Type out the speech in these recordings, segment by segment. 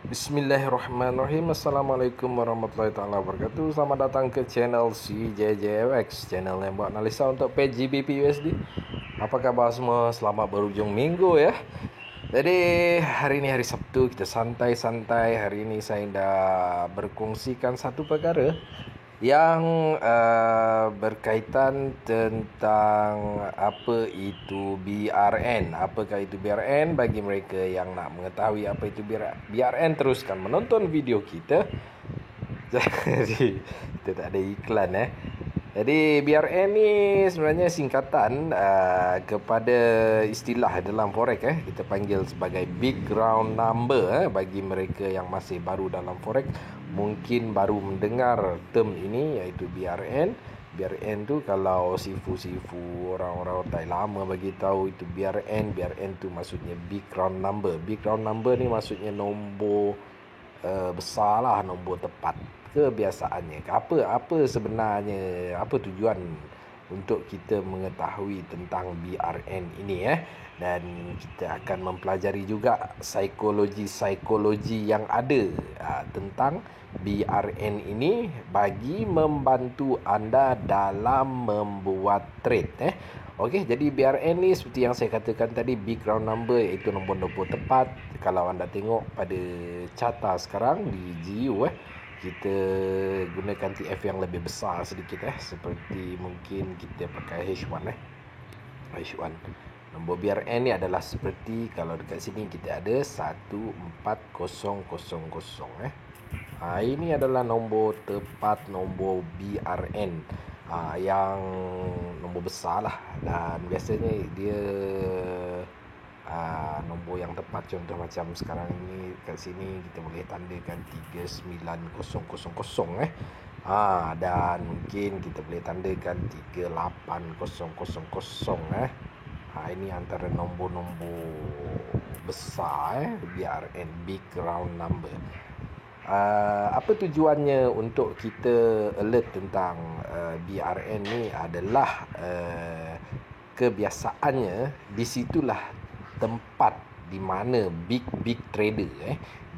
Bismillahirrahmanirrahim. Assalamualaikum warahmatullahi taala wabarakatuh. Selamat datang ke channel CJJWX, channel yang buat analisa untuk page GBP USD. Apa kabar semua? Selamat berhujung minggu ya. Jadi hari ini hari Sabtu, kita santai-santai. Hari ini saya dah berkongsikan satu perkara yang berkaitan tentang apa itu BRN. Apakah itu BRN? Bagi mereka yang nak mengetahui apa itu BRN, teruskan menonton video kita. Jadi kita tak ada iklan Jadi BRN ni sebenarnya singkatan kepada istilah dalam forex kita panggil sebagai big round number. Bagi mereka yang masih baru dalam forex, mungkin baru mendengar term ini, iaitu BRN. BRN tu kalau sifu-sifu orang-orang Thai lama bagi tahu itu BRN. BRN tu maksudnya big round number. Big round number ni maksudnya nombor besar lah, nombor tepat. Kebiasaannya apa sebenarnya, apa tujuan untuk kita mengetahui tentang BRN ini dan kita akan mempelajari juga psikologi yang ada tentang BRN ini bagi membantu anda dalam membuat trade Okey, jadi BRN ni seperti yang saya katakan tadi, big round number, iaitu nombor-nombor tepat. Kalau anda tengok pada carta sekarang di GU kita gunakan TF yang lebih besar sedikit seperti mungkin kita pakai H1 H1. Nombor BRN ni adalah seperti kalau dekat sini kita ada 14000 ini adalah nombor tepat, nombor BRN yang nombor besar lah, dan biasanya dia nombor yang tepat. Contoh macam sekarang ni kat sini kita boleh tandakan 39000 dan mungkin kita boleh tandakan 38000 ini antara nombor-nombor besar BRN, big round number. Apa tujuannya untuk kita alert tentang BRN ni adalah kebiasaannya disitulah tempat di mana big trader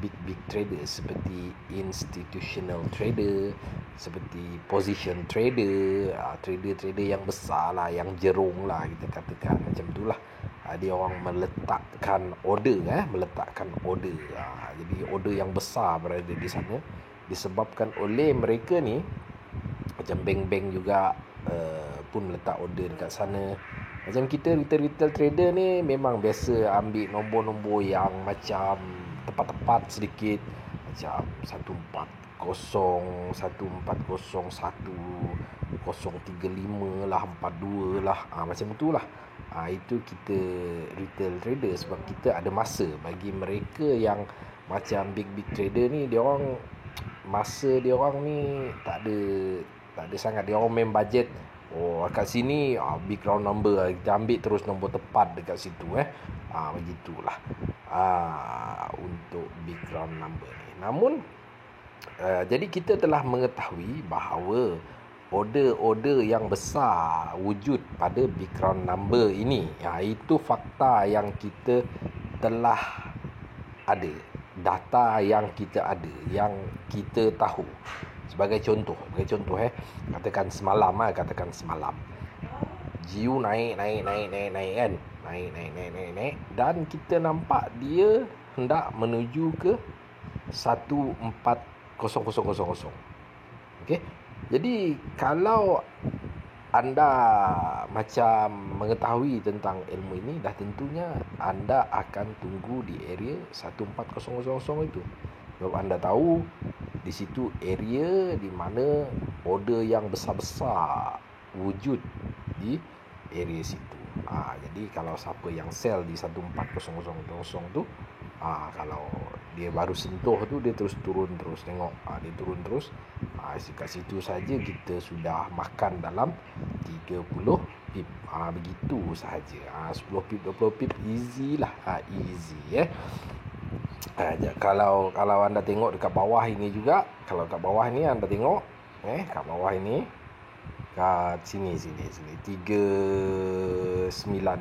big trader seperti institutional trader, seperti position trader, trader yang besar lah, yang jerung lah, kita katakan macam itulah. Dia orang meletakkan order jadi order yang besar berada di sana disebabkan oleh mereka ni. Macam bank-bank juga pun letak order dekat sana. Macam kita retail trader ni memang biasa ambil nombor-nombor yang macam tepat-tepat sedikit, macam 140, 1035 lah, 42 lah, macam itulah. Itu kita retail trader sebab kita ada masa. Bagi mereka yang macam big trader ni, dia orang masa dia orang ni tak ada sangat. Dia orang main budget. Kat sini big round number, kita ambil terus nombor tepat dekat situ begitulah untuk big round number ni. Namun jadi kita telah mengetahui bahawa order-order yang besar wujud pada big round number ini. Itu fakta yang kita telah ada, data yang kita ada, yang kita tahu. Sebagai contoh katakan semalam GU naik kan, naik dan kita nampak dia hendak menuju ke 14000. Okey, jadi kalau anda macam mengetahui tentang ilmu ini, dah tentunya anda akan tunggu di area 14000 itu. Sebab anda tahu di situ area di mana order yang besar-besar wujud di area situ. Jadi kalau siapa yang sell di 14000 tu, kalau dia baru sentuh tu, dia terus turun terus. Tengok dia turun terus. Kat situ saja kita sudah makan dalam 30 pip. Begitu sahaja. 10 pip, 20 pip, easy lah. Easy Kalau anda tengok dekat bawah ini juga, kalau kat bawah ni anda tengok kat bawah ini, kat sini 39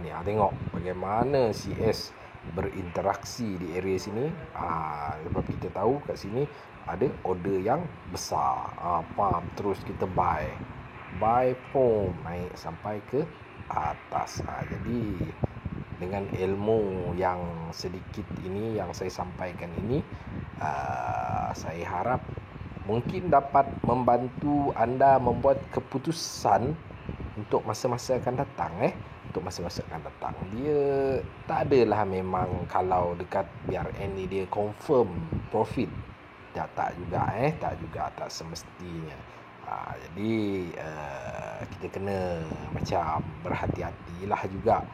ni, tengok bagaimana CS berinteraksi di area sini. Sebab kita tahu kat sini ada order yang besar. Terus kita buy, boom, naik sampai ke atas. Jadi dengan ilmu yang sedikit ini yang saya sampaikan ini, saya harap mungkin dapat membantu anda membuat keputusan untuk masa-masa akan datang. Untuk masa-masa akan datang, dia tak adalah memang kalau dekat BRN ni dia confirm profit. Tak juga tak semestinya. Jadi kita kena macam berhati-hatilah juga.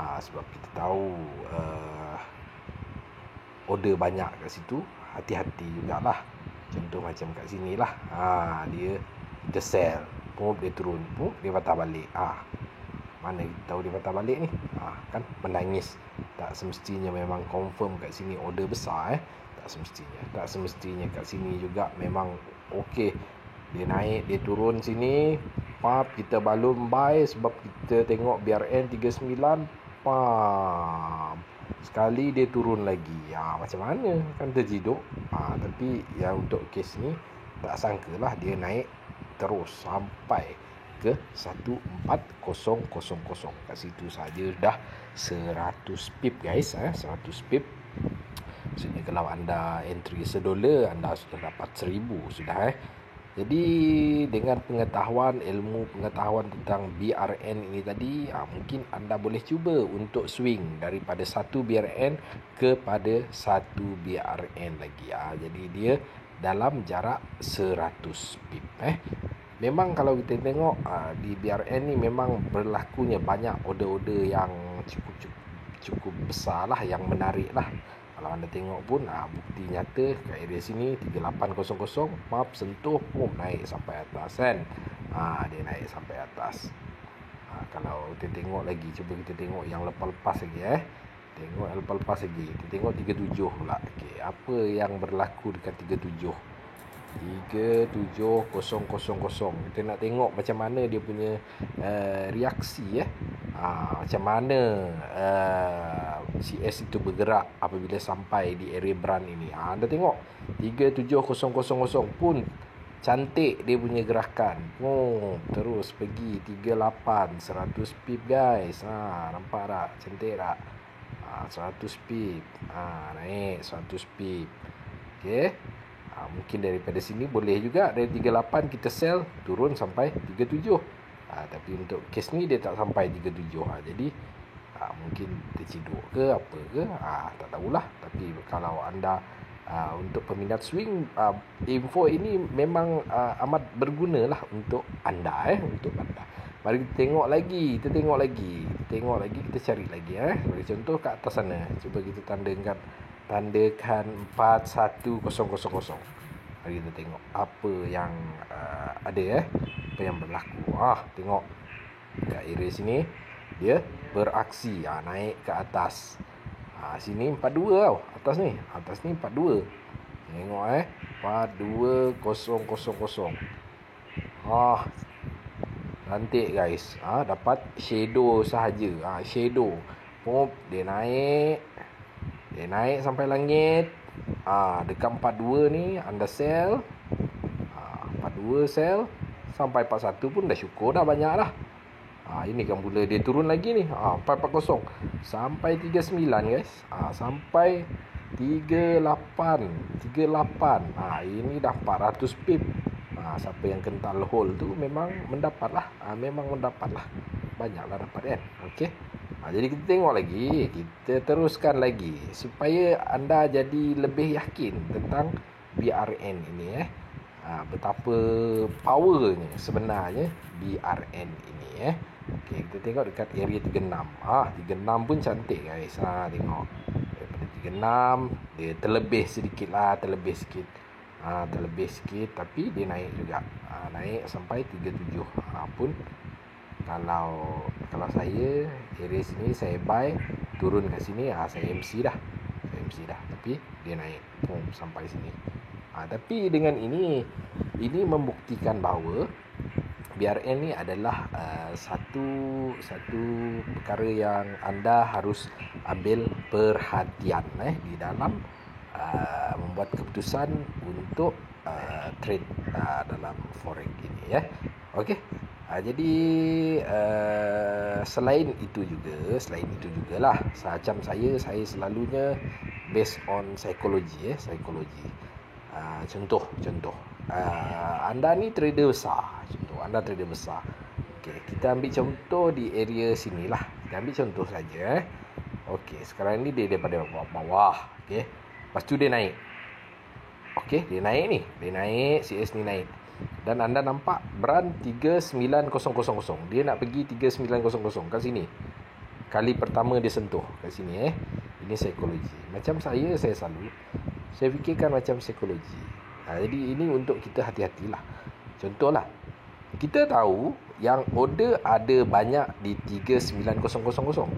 Sebab kita tahu order banyak kat situ, hati-hati jugalah. Contoh macam kat sini lah, dia kita sell, dia turun, dia patah balik. Mana kita tahu dia patah balik ni? Kan menangis. Tak semestinya memang confirm kat sini order besar. Tak semestinya kat sini juga memang okey. Dia naik, dia turun sini, kita balum buy sebab kita tengok BRN 39, sekali dia turun lagi. Macam mana? Kan terjiduk. Tapi yang untuk kes ni tak sangkalah dia naik terus sampai ke 14000. Kat situ saja dah 100 pip guys. 100 pip. Maksudnya kalau anda entry $1, anda sudah dapat 1000 sudah. Jadi dengan ilmu pengetahuan tentang BRN ini tadi, mungkin anda boleh cuba untuk swing daripada satu BRN kepada satu BRN lagi. Jadi dia dalam jarak 100 pip. Memang kalau kita tengok di BRN ni memang berlakunya banyak order-order yang cukup besar lah, yang menarik lah. Kalau anda tengok pun bukti nyata kat area sini 3800 sentuh, naik sampai atas kan. Dia naik sampai atas. Kalau kita tengok lagi, cuba kita tengok yang lepas-lepas lagi. Tengok yang lepas-lepas lagi. Kita tengok 37 pula. Okey, apa yang berlaku dekat 37? 37000. Kita nak tengok macam mana dia punya reaksi macam mana CS itu bergerak apabila sampai di area brand ini. Anda tengok 37000 pun cantik dia punya gerakan. Terus pergi 38, 100 pip guys. Nampak tak? Cantik tak? 100 pip. Naik 100 pip. Okey. Mungkin daripada sini boleh juga, dari 38 kita sell turun sampai 37. Tapi untuk kes ni dia tak sampai 37. Jadi mungkin terciduk ke apa ke, tak tahulah. Tapi kalau anda untuk peminat swing, info ini memang amat berguna lah untuk anda. Untuk anda. Mari kita tengok lagi. Kita cari lagi. Bagi contoh kat atas sana, cuba kita tandakan 41000. Mari kita tengok apa yang ada apa yang berlaku. Tengok kat area sini dia beraksi, naik ke atas. Sini 42 tau. Atas ni 42. Tengok 42000. Cantik guys. Dapat shadow sahaja. Shadow. Dia naik sampai langit. Dekat 42 ni anda sell. 42 sell sampai 41 pun dah syukur dah, banyak dah. Ini kan pula dia turun lagi ni. 440 sampai 39 guys. Sampai 38. Ini dah 400 pip. Siapa yang kental hold tu memang mendapatlah. Banyaklah dapat kan. Okey. Jadi kita tengok lagi, kita teruskan lagi supaya anda jadi lebih yakin tentang BRN ini. Betapa powernya sebenarnya BRN ini. Okey, kita tengok dekat area 36. 36 pun cantik guys. Tengok daripada 36 dia terlebih sikit, tapi dia naik juga. Naik sampai 37. Pun kalau saya area sini saya buy, turun kat sini, saya MC dah. Tapi dia naik sampai sini. Tapi dengan ini membuktikan bahawa BRN ni adalah satu perkara yang anda harus ambil perhatian di dalam membuat keputusan untuk trade dalam forex ini ya. Okey. Jadi selain itu jugalah macam saya selalunya based on psikologi psikologi. Contoh anda ni trader besar. Anda trader besar. Okey, kita ambil contoh di area sinilah. Kita ambil contoh saja. Okey, sekarang ni dia daripada bawah. Okey. Lepas tu dia naik. Okey, dia naik ni. Dia naik, CS ni naik. Dan anda nampak brand 39000. Dia nak pergi 3900 kat sini. Kali pertama dia sentuh kat sini Ini psikologi. Macam saya selalu fikirkan macam psikologi. Jadi ini untuk kita hati-hatilah. Contohlah, kita tahu yang order ada banyak di 39000.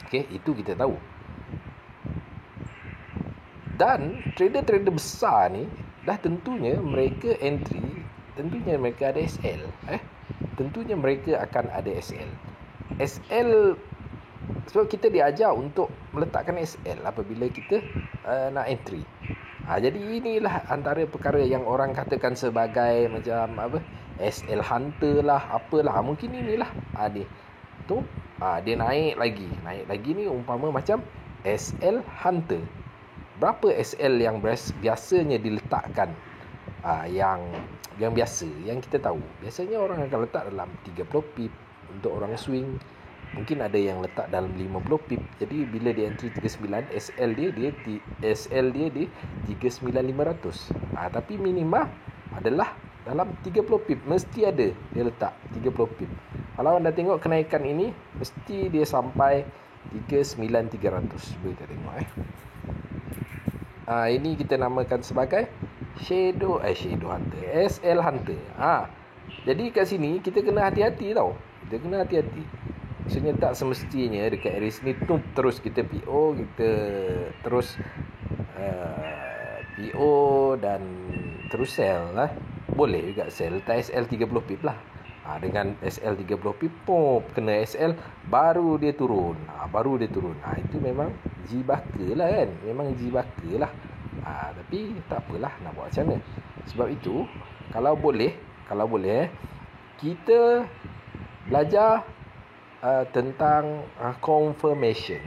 Okey, itu kita tahu. Dan trader-trader besar ni dah tentunya mereka entry, tentunya mereka ada SL. Tentunya mereka akan ada SL. SL sebab kita diajar untuk meletakkan SL apabila kita nak entry. Jadi inilah antara perkara yang orang katakan sebagai macam apa, SL hunter lah, apalah. Mungkin inilah dia. Tu dia naik lagi ni umpama macam SL hunter. Berapa SL yang biasanya diletakkan yang biasa, yang kita tahu. Biasanya orang akan letak dalam 30 pip untuk orang swing. Mungkin ada yang letak dalam 50 pip. Jadi bila dia entry 39, SL dia di 39500. Tapi minima adalah dalam 30 pip. Mesti ada dia letak 30 pip. Kalau anda tengok kenaikan ini, mesti dia sampai 39300. Boleh kita tengok ini kita namakan sebagai shadow hunter, SL hunter. Jadi kat sini kita kena hati-hati tau. Maksudnya tak semestinya dekat area sini terus kita PO, kita terus PO dan terus sell lah. Boleh juga sell letak SL 30 pip lah. Dengan SL 30 pip kena SL baru dia turun. Itu memang jibaka lah kan. Tapi tak apalah, nak buat macam mana. Sebab itu kalau boleh kita belajar tentang confirmation.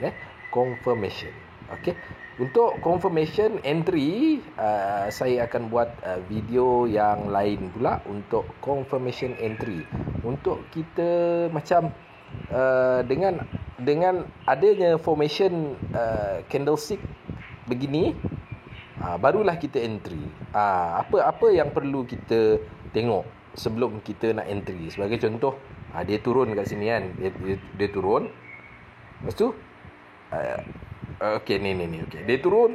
Okey. Untuk confirmation entry saya akan buat video yang lain pula untuk confirmation entry. Untuk kita macam dengan adanya formation candlestick begini, barulah kita entry. Apa yang perlu kita tengok sebelum kita nak entry? Sebagai contoh, dia turun kat sini kan. Dia turun. Lepas tu okey ni okey. Dia turun.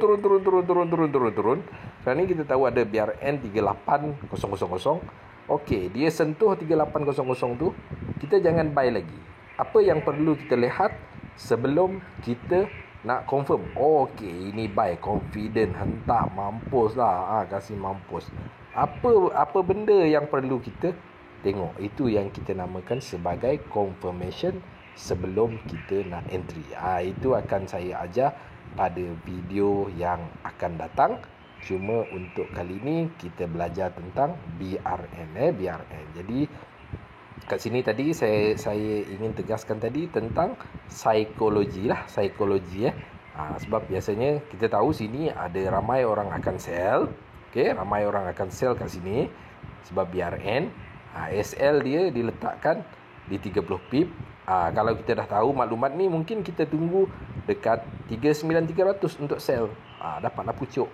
Sekarang ni kita tahu ada BRN 38000. Okey, dia sentuh 3800 tu, kita jangan buy lagi. Apa yang perlu kita lihat sebelum kita nak confirm? Okey, ini buy, confident, hentak, mampus lah. Kasih mampus. Apa benda yang perlu kita tengok? Itu yang kita namakan sebagai confirmation sebelum kita nak entry. Itu akan saya ajar pada video yang akan datang. Cuma untuk kali ni kita belajar tentang BRN. Jadi kat sini tadi saya ingin tegaskan tadi tentang psikologi. Sebab biasanya kita tahu sini ada ramai orang akan sell. Okey, ramai orang akan sell kat sini sebab BRN. SL dia diletakkan di 30 pip. Kalau kita dah tahu maklumat ni, mungkin kita tunggu dekat 39300 untuk sell. Dapatlah pucuk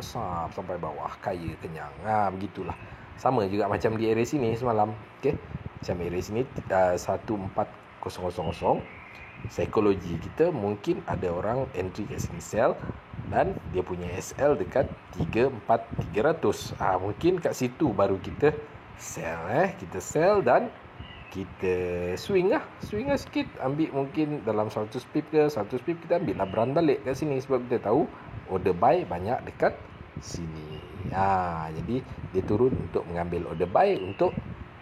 sampai bawah, kaya kenyang. Begitulah. Sama juga macam di area sini semalam. Okey. Macam area sini 14000. Psikologi kita mungkin ada orang entry kat sini sell dan dia punya SL dekat 34300. Mungkin kat situ baru kita sell. Kita sell dan kita swing lah sikit. Ambil mungkin dalam 100 pip ke 100 pip, kita ambil lah brand balik kat sini. Sebab kita tahu order buy banyak dekat sini. Jadi dia turun untuk mengambil order buy untuk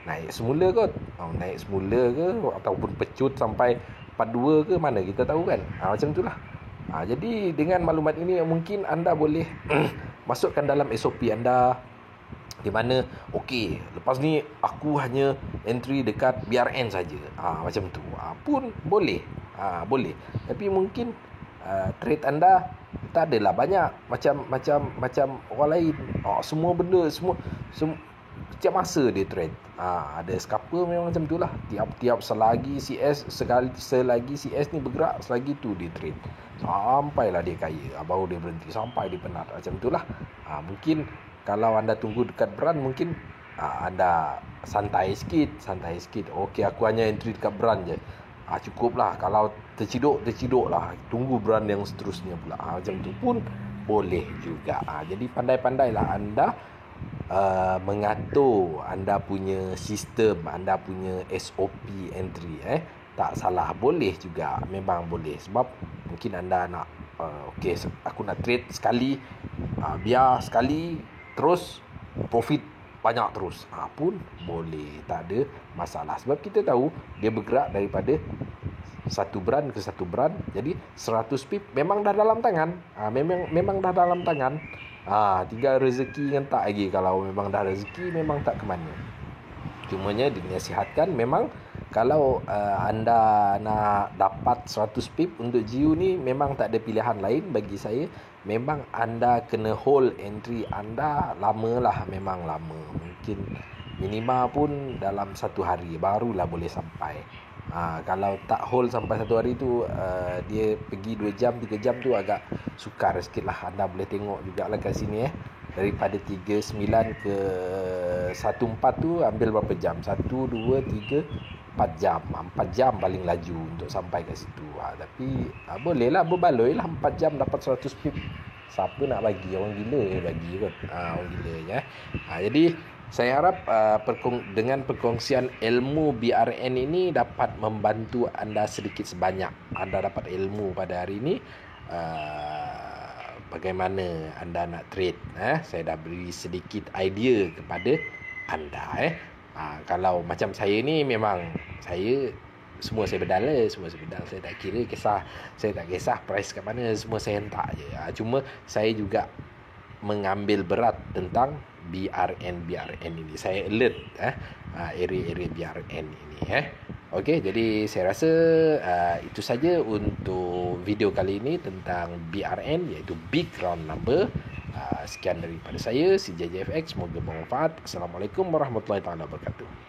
naik semula kot. Naik semula ke ataupun pecut sampai 42 ke, mana kita tahu kan. Macam itulah. Jadi dengan maklumat ini mungkin anda boleh masukkan dalam SOP anda, di mana okey, lepas ni aku hanya entry dekat BRN saja. Macam tu. Pun boleh. Boleh. Tapi mungkin trade anda tak adalah banyak macam orang lain. Semua benda semua setiap masa dia trade. Ada scalper memang macam itulah. Tiap-tiap selagi CS ni bergerak, selagi tu dia trade. Sampailah dia kaya, baru dia berhenti, sampai dia penat. Macam itulah. Mungkin kalau anda tunggu dekat brand, mungkin anda santai sikit. Okey, aku hanya entry dekat brand je. Cukuplah. Kalau terciduk lah, tunggu brand yang seterusnya pula. Macam tu pun boleh juga. Jadi pandai-pandailah anda mengatur anda punya sistem, anda punya SOP entry. Tak salah, boleh juga, memang boleh. Sebab mungkin anda nak okey, aku nak trade sekali, biar sekali terus profit banyak terus, pun boleh, tak ada masalah. Sebab kita tahu dia bergerak daripada satu brand ke satu brand. Jadi 100 pip memang dah dalam tangan. Memang dah dalam tangan. Tinggal rezeki yang tak lagi. Kalau memang dah rezeki, memang tak ke mana. Cumanya dinasihatkan, memang kalau anda nak dapat 100 pip untuk GU ni, memang tak ada pilihan lain bagi saya. Memang anda kena hold entry anda lamalah, memang lama. Mungkin minima pun dalam 1 hari barulah boleh sampai. Kalau tak hold sampai 1 hari tu, dia pergi 2 jam 3 jam tu agak sukar sikit lah. Anda boleh tengok jugalah kat sini daripada 39 ke 14 tu ambil berapa jam? 1, 2, 3, 4 jam. 4 jam paling laju untuk sampai ke situ. Tapi bolehlah, berbaloi lah 4 jam dapat 100 pip. Siapa nak bagi? Orang gila bagi kot. Orang gila ya. Jadi saya harap dengan perkongsian ilmu BRN ini dapat membantu anda sedikit sebanyak. Anda dapat ilmu pada hari ini, bagaimana anda nak trade. Saya dah beri sedikit idea kepada anda. Kalau macam saya ni, memang semua saya bedal. Saya tak kisah price kat mana, semua saya hentak je. Cuma saya juga mengambil berat tentang BRN ini. Saya alert area-area BRN ini. Okey, jadi saya rasa itu saja untuk video kali ini tentang BRN, iaitu Big Round Number. Sekian daripada saya, si JJFX. Semoga bermanfaat. Assalamualaikum warahmatullahi wabarakatuh.